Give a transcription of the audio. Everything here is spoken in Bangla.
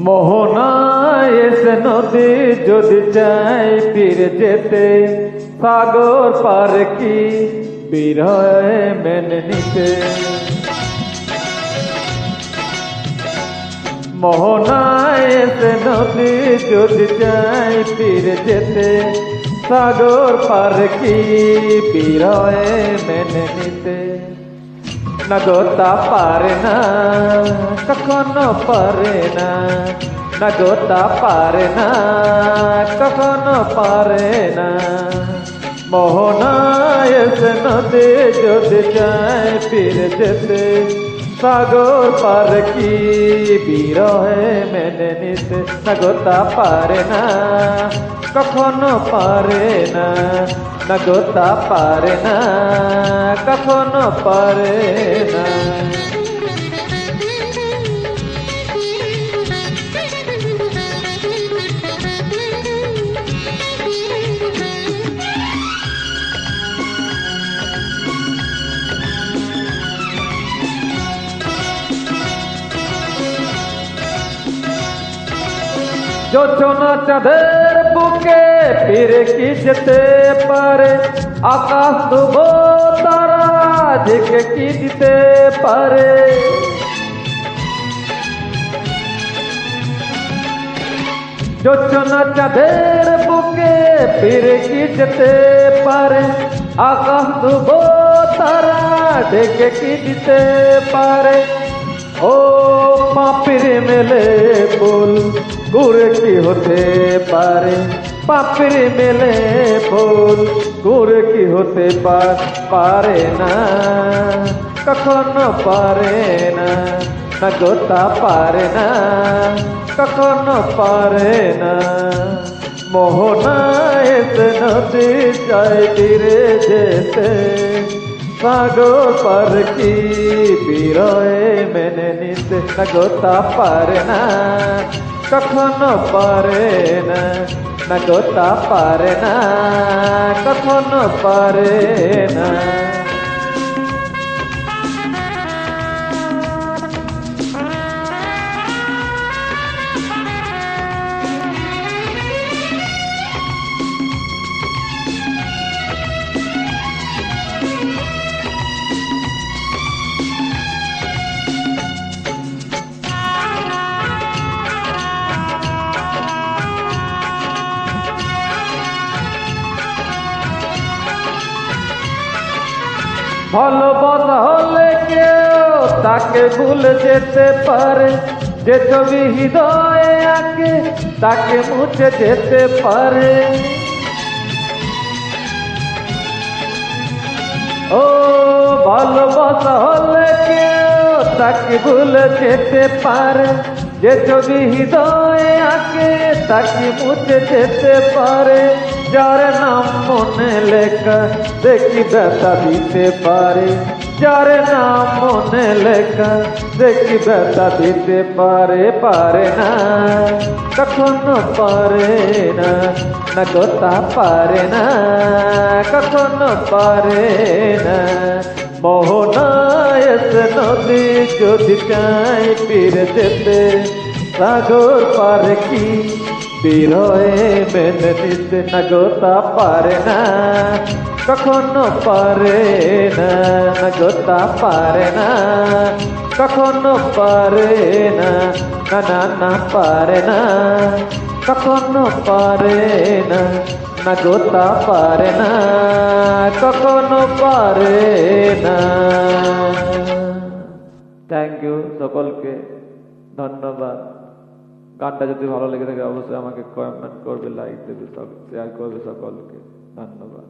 মোহনায় এসে নদী যদি চাই ফিরে যেতে, সাগর পার কি বিরহে মেনে নিতে। মোহনায় এসে নদী যদি চাই ফিরে যেতে, সাগর পার কি বিরহে মেনে নিতে। নগোতা পারে না, কখনো পারে না, নগোতা পারে না, কখনো পারে না। মোহনায় এসে নদী যদি চায় ফিরে যেতে, সাগর পার কি বিরহে মেনে নিতে। নগোতা পারে না, কখনো পারে না, নগোতা পারে না, কখনো পারে না। যোজনা চাঁদের বুকে ফিরে কি যেতে পারে, আকাশ ডুবো তারা ঝেঁকে কি দিতে পারে। যোজনা চাঁদের বুকে ফিরে কি যেতে পারে, আকাশ ডুবো তারা ঢেকে কি দিতে পারে। ও পাপির মেলে ফুল গুড় কি হতে পারে, পাপির মেলে ফুল গুড় কি হতে পারে না, কখনো পারে না, নগোতা পারে না, কখনো পারে না। মোহনায় এসে নদী চাই ফিরে যেতে, সাগর পার কি বিরহে মেনে নিতে। নগোতা পারে না, কখনো পারে না, নগোতা পারে না, কখনো পারে না। ভালোবাসা হলে কেউ তাকে ভুলে যেতে পারে, যে ছবি হৃদয়ে আঁকে তাকে মুছে যেতে পারে। ও ভালোবাসা হলে কেউ তাকে ভুলে যেতে পারে, যে ছবি হৃদয়ে আঁকে তাকে মুছে যেতে পারে। যার নাম মনে লেখা দেখি ব্যথা দিতে পারে, যার নাম মনে লেখা দেখি ব্যথা দিতে পারে। পারে না, কখনো পারে না, নগোতা পারে না, কখনো পারে না। মোহনায় এসে নদী যদি চাই ফিরে যেতে, সাগর পার কি বিরহে মেনে নিতে। নগোতা পারে না, কখনো পারে না, নগোতা পারে না, কখনো পারে না, না না না পারে না, কখনো পারে না, নগোতা পারে না, কখনো পারে না। থ্যাংক ইউ সকলকে, ধন্যবাদ। গানটা যদি ভালো লেগে থাকে অবশ্যই আমাকে কমেন্ট করবে, লাইক দেবে, শেয়ার করবে সকলকে। ধন্যবাদ।